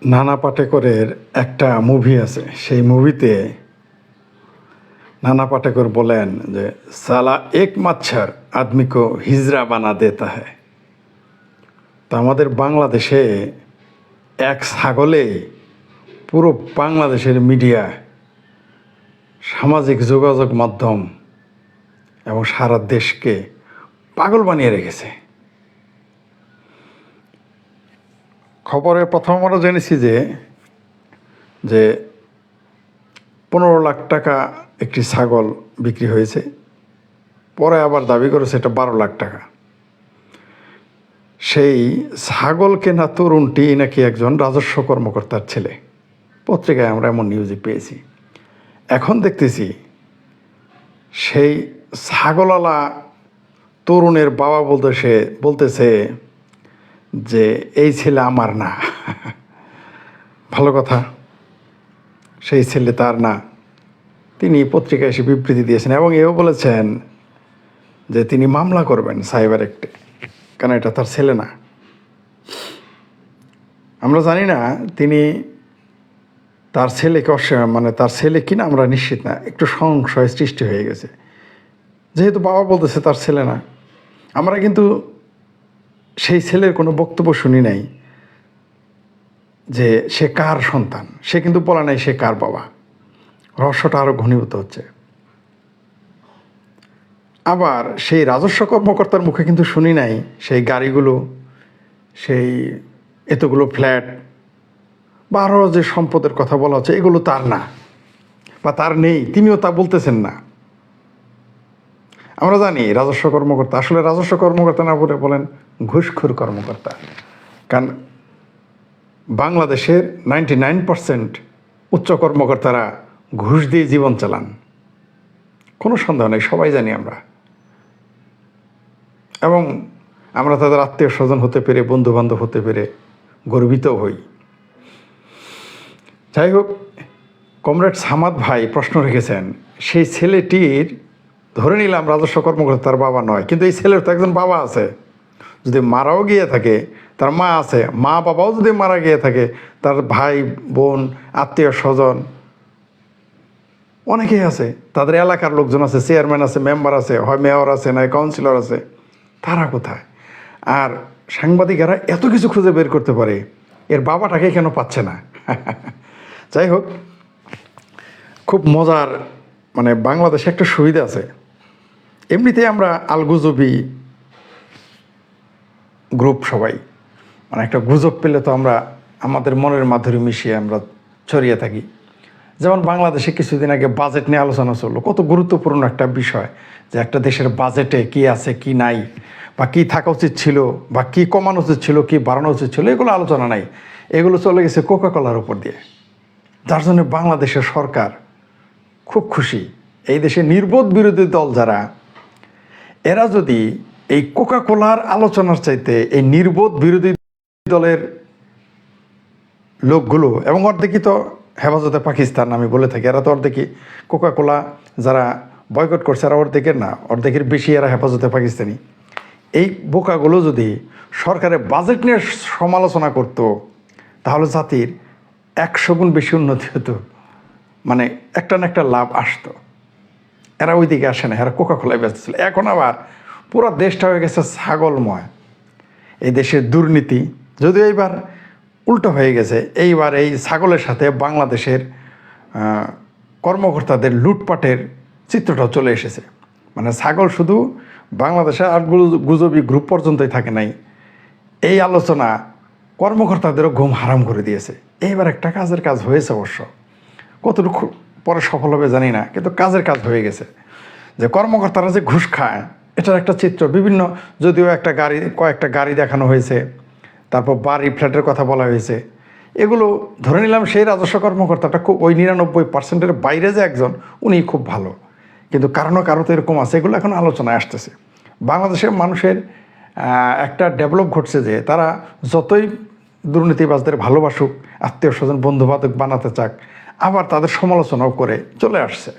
নানা পাটেকরের একটা মুভি আছে, সেই মুভিতে নানা পাটেকর বলেন যে সালা এক মাচ্ছার আদমি কো হিজড়া বানা দেতা হ্যায়। তো আমাদের বাংলাদেশে এক ছাগলে পুরো বাংলাদেশের মিডিয়া, সামাজিক যোগাযোগ মাধ্যম এবং সারা দেশকে পাগল বানিয়ে রেখেছে। খবরে প্রথম আমরা জেনেছি যে 15 লাখ টাকা একটি ছাগল বিক্রি হয়েছে, পরে আবার দাবি করেছে এটা 12 লাখ টাকা। সেই ছাগল কেনা তরুণটি নাকি একজন রাজস্ব কর্মকর্তার ছেলে। পত্রিকায় আমরা এমন নিউজই পেয়েছি। এখন দেখতেছি সেই ছাগলওয়ালা তরুণের বাবা বলতেছে যে এই ছেলে আমার না। ভালো কথা, সেই ছেলে তার না। তিনি পত্রিকায় এসে বিবৃতি দিয়েছেন এবং এও বলেছেন যে তিনি মামলা করবেন সাইবার অ্যাক্টে, কারণ এটা তার ছেলে না। আমরা জানি না তিনি তার ছেলেকে তার ছেলে কিনা আমরা নিশ্চিত না। একটু সংশয় সৃষ্টি হয়ে গেছে, যেহেতু বাবা বলতেছে তার ছেলে না। আমরা কিন্তু সেই ছেলের কোনো বক্তব্য শুনি নাই যে সে কার সন্তান, সে কিন্তু বলা নাই সে কার বাবা। রহস্যটা আরও ঘনীভূত হচ্ছে। আবার সেই রাজস্ব কর্মকর্তার মুখে কিন্তু শুনি নাই সেই গাড়িগুলো, সেই এতগুলো ফ্ল্যাট বা আরও যে সম্পদের কথা বলা হচ্ছে এগুলো তার না বা তার নেই, তিনিও তা বলতেছেন না। আমরা জানি রাজস্ব কর্মকর্তা আসলে রাজস্ব কর্মকর্তা না বলে বলেন ঘুষখোর কর্মকর্তা। কারণ বাংলাদেশের 99% উচ্চ কর্মকর্তারা ঘুষ দিয়ে জীবন চালান, কোনো সন্দেহ নেই, সবাই জানি আমরা। এবং আমরা তাদের আত্মীয় স্বজন হতে পেরে, বন্ধুবান্ধব হতে পেরে গর্বিত হই। যাই হোক, কমরেড সামাদ ভাই প্রশ্ন রেখেছেন, সেই ছেলেটির ধরে নিলাম রাজস্ব কর্মকর্তার বাবা নয়, কিন্তু এই ছেলের তো একজন বাবা আছে। যদি মারাও গিয়ে থাকে তার মা আছে, মা বাবাও যদি মারা গিয়ে থাকে তার ভাই বোন আত্মীয় স্বজন অনেকেই আছে, তাদের এলাকার লোকজন আছে, চেয়ারম্যান আছে, মেম্বার আছে, হয় মেয়র আছে না কাউন্সিলর আছে। তারা কোথায়? আর সাংবাদিকেরা এত কিছু খুঁজে বের করতে পারে, এর বাবাটাকে কেন পাচ্ছে না? যাই হোক, খুব মজার, বাংলাদেশে একটা সুবিধা আছে। এমনিতেই আমরা আলগুজবি গ্রুপ সবাই, একটা গুজব পেলে তো আমরা আমাদের মনের মাধুরী মিশিয়ে আমরা ছড়িয়ে থাকি। যেমন বাংলাদেশে কিছুদিন আগে বাজেট নিয়ে আলোচনা চললো, কত গুরুত্বপূর্ণ একটা বিষয় যে একটা দেশের বাজেটে কি আছে কি নাই, বা কি থাকা উচিত ছিল, বা কি কমানো উচিত ছিল, কি বাড়ানো উচিত ছিল, এগুলো আলোচনা নাই। এগুলো চলে গেছে কোকাকোলার উপর দিয়ে, যার জন্য বাংলাদেশের সরকার খুব খুশি। এই দেশে নির্বোধ বিরোধী দল যারা, এরা যদি এই কোকাকোলার আলোচনার চাইতে এই নির্বোধ বিরোধী দলের লোকগুলো, এবং অর্ধেকই তো হেফাজতে পাকিস্তান আমি বলে থাকি, এরা তো অর্ধেকই কোকাকোলা যারা বয়কট করছে এরা অর্ধেকের না, অর্ধেকের বেশি এরা হেফাজতে পাকিস্তানি। এই বোকাগুলো যদি সরকারের বাজেট নিয়ে সমালোচনা করত, তাহলে জাতির 100 গুণ বেশি উন্নতি হতো, একটা না একটা লাভ আসতো। এরা ওই দিকে আসে না, এরা কোকাকোলায় ব্যস্ত ছিল। এখন আবার পুরো দেশটা হয়ে গেছে ছাগলময়। এই দেশের দুর্নীতি যদিও এইবার উল্টো হয়ে গেছে, এইবার এই ছাগলের সাথে বাংলাদেশের কর্মকর্তাদের লুটপাটের চিত্রটাও চলে এসেছে। ছাগল শুধু বাংলাদেশে আর গুজবি গ্রুপ পর্যন্তই থাকে নাই, এই আলোচনা কর্মকর্তাদেরও ঘুম হারাম করে দিয়েছে। এইবার একটা কাজের কাজ হয়েছে, অবশ্য কতটুকু পরে সফল হবে জানি না, কিন্তু কাজের কাজ হয়ে গেছে। যে কর্মকর্তারা যে ঘুষ খায় এটার একটা চিত্র বিভিন্ন, যদিও কয়েকটা গাড়ি দেখানো হয়েছে, তারপর বাড়ি ফ্ল্যাটের কথা বলা হয়েছে। এগুলো ধরে নিলাম সেই রাজস্ব কর্মকর্তাটা খুব ওই 99% বাইরে যে একজন, উনি খুব ভালো, কিন্তু কারো তো এরকম আছে। এগুলো এখন আলোচনায় আসতেছে। বাংলাদেশের মানুষের একটা ডেভেলপ ঘটছে যে তারা যতই দুর্নীতিবাজদের ভালোবাসুক, আত্মীয় স্বজন বন্ধুবান্ধব বানাতে চাক, আবার তাদের সমালোচনাও করে চলে আসছে।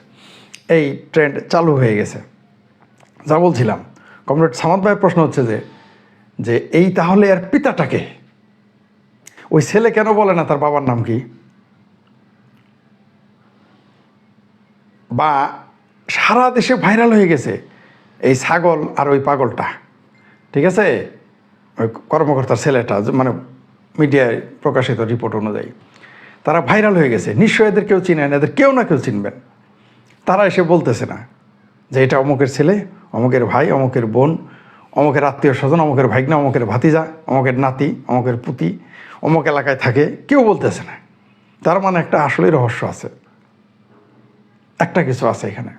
এই ট্রেন্ড চালু হয়ে গেছে। যা বলছিলাম, কমরেড সামাদ ভাইয়ের প্রশ্ন হচ্ছে যে এই তাহলে এর পিতাটাকে, ওই ছেলে কেন বলে না তার বাবার নাম কি? বা সারা দেশে ভাইরাল হয়ে গেছে এই ছাগল আর ওই পাগলটা, ঠিক আছে, ওই কর্মকর্তার ছেলেটা, মানে মিডিয়ায় প্রকাশিত রিপোর্ট অনুযায়ী তারা ভাইরাল হয়ে গেছে। নিশ্চয়ই এদের কেউ চিনেন, এদের কেউ না কেউ চিনবেন। তারা এসে বলতেছে না যে এটা অমুকের ছেলে, অমুকের ভাই, অমুকের বোন, অমুকের আত্মীয় স্বজন, অমুকের ভাগনা, অমুকের ভাতিজা, অমুকের নাতি, অমুকের পুতি, অমুক এলাকায় থাকে, কেউ বলতেছে না। তার মানে একটা আসলেই রহস্য আছে, একটা কিছু আছে এখানে।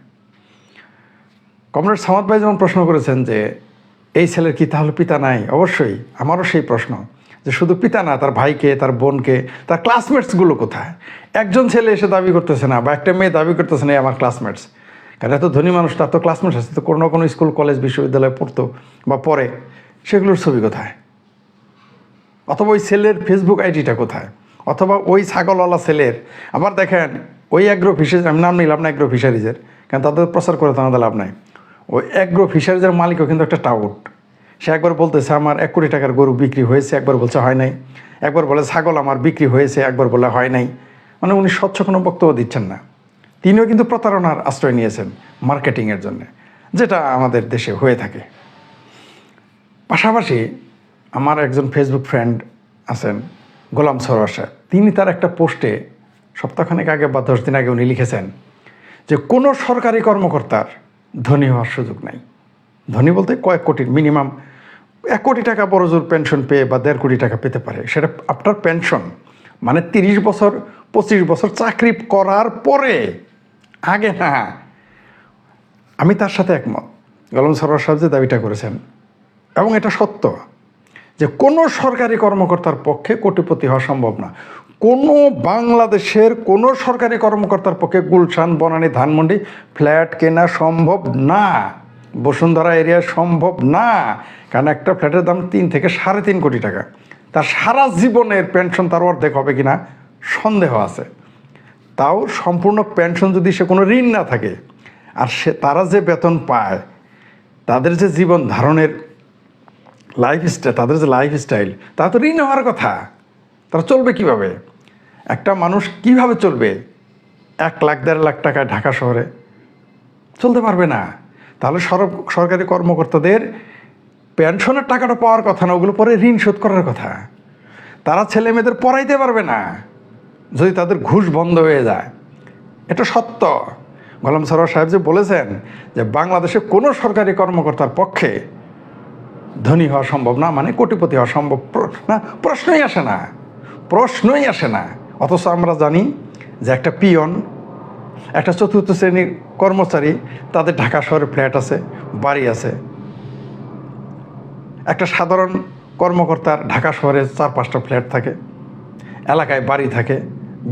কমরেড সামাদ ভাই যেমন প্রশ্ন করেছেন যে এই ছেলের কি তাহলে পিতা নাই? অবশ্যই আমারও সেই প্রশ্ন যে শুধু পিতা না, তার ভাইকে, তার বোনকে, তার ক্লাসমেটসগুলো কোথায়? একজন ছেলে এসে দাবি করতেছে না, বা একটা মেয়ে দাবি করতেছে না আমার ক্লাসমেটস। কারণ এত ধনী মানুষ, তার তো ক্লাসমেটস আছে, তো কোনো না কোনো স্কুল, কলেজ, বিশ্ববিদ্যালয়ে পড়তো বা পড়ে, সেগুলোর ছবি কোথায়? অথবা ওই ছেলের ফেসবুক আইডিটা কোথায়? অথবা ওই ছাগলওয়ালা ছেলের, আবার দেখেন ওই অ্যাগ্রো ফিশারিজ, আমি নাম নিলাম না অ্যাগ্রো ফিশারিজের, কারণ তাদের প্রচার করে তো আমাদের লাভ নাই। ওই অ্যাগ্রো ফিশারিজের মালিকও কিন্তু একটা টাউট। সে একবার বলতেছে আমার 1 কোটি টাকার গরু বিক্রি হয়েছে, একবার বলছে হয় নাই, একবার বলে ছাগল আমার বিক্রি হয়েছে, একবার বলে হয় নাই। মানে উনি স্বচ্ছ কোনো বক্তব্য দিচ্ছেন না। তিনিও কিন্তু প্রতারণার আশ্রয় নিয়েছেন মার্কেটিংয়ের জন্য, যেটা আমাদের দেশে হয়ে থাকে। পাশাপাশি আমার একজন ফেসবুক ফ্রেন্ড আছেন, গোলাম সরোয়ার সাহেব, তিনি তার একটা পোস্টে সপ্তাহখানেক আগে বা 10 দিন আগে উনি লিখেছেন যে কোনো সরকারি কর্মকর্তার ধনী হওয়ার সুযোগ নাই। ধনী বলতে কয়েক কোটির, মিনিমাম 1 কোটি টাকা বড় জোর পেনশন পেয়ে বা 1.5 কোটি টাকা পেতে পারে। সেটা আপনার পেনশন মানে 30 বছর 25 বছর চাকরি করার পরে, আগে না। আমি তার সাথে একমত। গোলাম সরোয়ার সাহেব যে দাবিটা করেছেন, এবং এটা সত্য যে কোনো সরকারি কর্মকর্তার পক্ষে কোটিপতি হওয়া সম্ভব না। কোনো বাংলাদেশের কোনো সরকারি কর্মকর্তার পক্ষে গুলশান, বনানী, ধানমন্ডি ফ্ল্যাট কেনা সম্ভব না। বসুন্ধরা এরিয়া সম্ভব না, কারণ একটা ফ্ল্যাটের দাম 3 থেকে 3.5 কোটি টাকা। তার সারা জীবনের পেনশন তার অর্ধেক হবে কিনা সন্দেহ আছে। তাও সম্পূর্ণ পেনশন যদি সে কোনো ঋণ না থাকে, আর তারা যে বেতন পায়, তাদের যে জীবন ধারণের লাইফস্টাইল, তাদের যে লাইফস্টাইল, তা তো ঋণ হওয়ার কথা। তারা চলবে কিভাবে? একটা মানুষ কিভাবে চলবে 1 লাখ 1.5 লাখ টাকায় ঢাকা শহরে? চলতে পারবে না। তাহলে সরকারি কর্মকর্তাদের পেনশনের টাকাটা পাওয়ার কথা না, ওগুলো পরে ঋণ শোধ করার কথা। তারা ছেলে মেয়েদের পড়াইতে পারবে না যদি তাদের ঘুষ বন্ধ হয়ে যায়। এটা সত্য। গোলাম সরোয়ার সাহেব যে বলেছেন যে বাংলাদেশে কোনো সরকারি কর্মকর্তার পক্ষে ধনী হওয়া সম্ভব না, মানে কোটিপতি হওয়া সম্ভব না, প্রশ্নই আসে না, প্রশ্নই আসে না। অথচ আমরা জানি যে একটা পিয়ন, একটা 4র্থ শ্রেণীর কর্মচারী, তাদের ঢাকা শহরে ফ্ল্যাট আছে, বাড়ি আছে। একটা সাধারণ কর্মকর্তার ঢাকা শহরে 4-5টা ফ্ল্যাট থাকে, এলাকায় বাড়ি থাকে,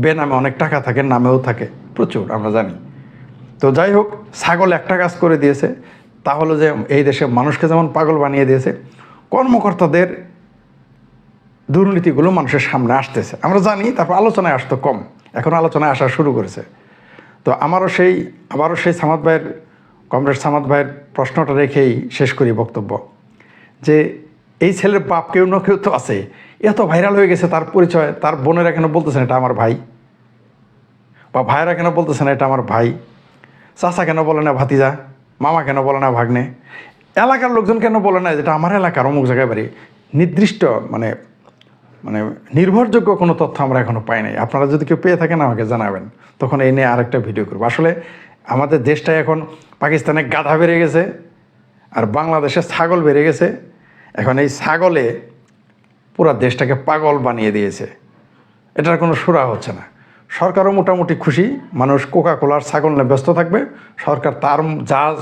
বেনামে অনেক টাকা থাকে, নামেও থাকে প্রচুর, আমরা জানি। তো যাই হোক, ছাগল একটা কাজ করে দিয়েছে, তাহলে যে এই দেশে মানুষকে যেমন পাগল বানিয়ে দিয়েছে, কর্মকর্তাদের দুর্নীতিগুলো মানুষের সামনে আসতেছে আমরা জানি, তারপর আলোচনায় আসতো কম, এখন আলোচনায় আসা শুরু করেছে। তো আবারও সেই সামাদ ভাইয়ের, কমরেড সামাদ ভাইয়ের প্রশ্নটা রেখেই শেষ করি বক্তব্য, যে এই ছেলের বাপ কেউ না কেউ তো আছে। এত ভাইরাল হয়ে গেছে তার পরিচয়, তার বোনেরা কেন বলতেছেন এটা আমার ভাই, বা ভাইয়েরা কেন বলতেছেন এটা আমার ভাই, চাচা কেন বলে না ভাতিজা, মামা কেন বলে না ভাগ্নে, এলাকার লোকজন কেন বলে না যেটা আমার এলাকার অমুক জায়গায় বাড়ি? নির্দিষ্ট মানে নির্ভরযোগ্য কোনো তথ্য আমরা এখনও পাই নাই। আপনারা যদি কেউ পেয়ে থাকেন আমাকে জানাবেন, তখন এই নিয়ে আরেকটা ভিডিও করবো। আসলে আমাদের দেশটায় এখন পাকিস্তানে গাধা বেড়ে গেছে, আর বাংলাদেশে ছাগল বেড়ে গেছে। এখন এই ছাগলে পুরা দেশটাকে পাগল বানিয়ে দিয়েছে, এটার কোনো সুরা হচ্ছে না। সরকারও মোটামুটি খুশি, মানুষ কোকা কোলার ছাগল নিয়ে ব্যস্ত থাকবে,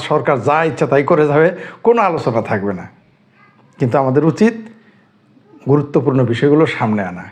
সরকার যা ইচ্ছা তাই করে যাবে, কোনো আলোচনা থাকবে না। কিন্তু আমাদের উচিত গুরুত্বপূর্ণ বিষয়গুলো সামনে আনা।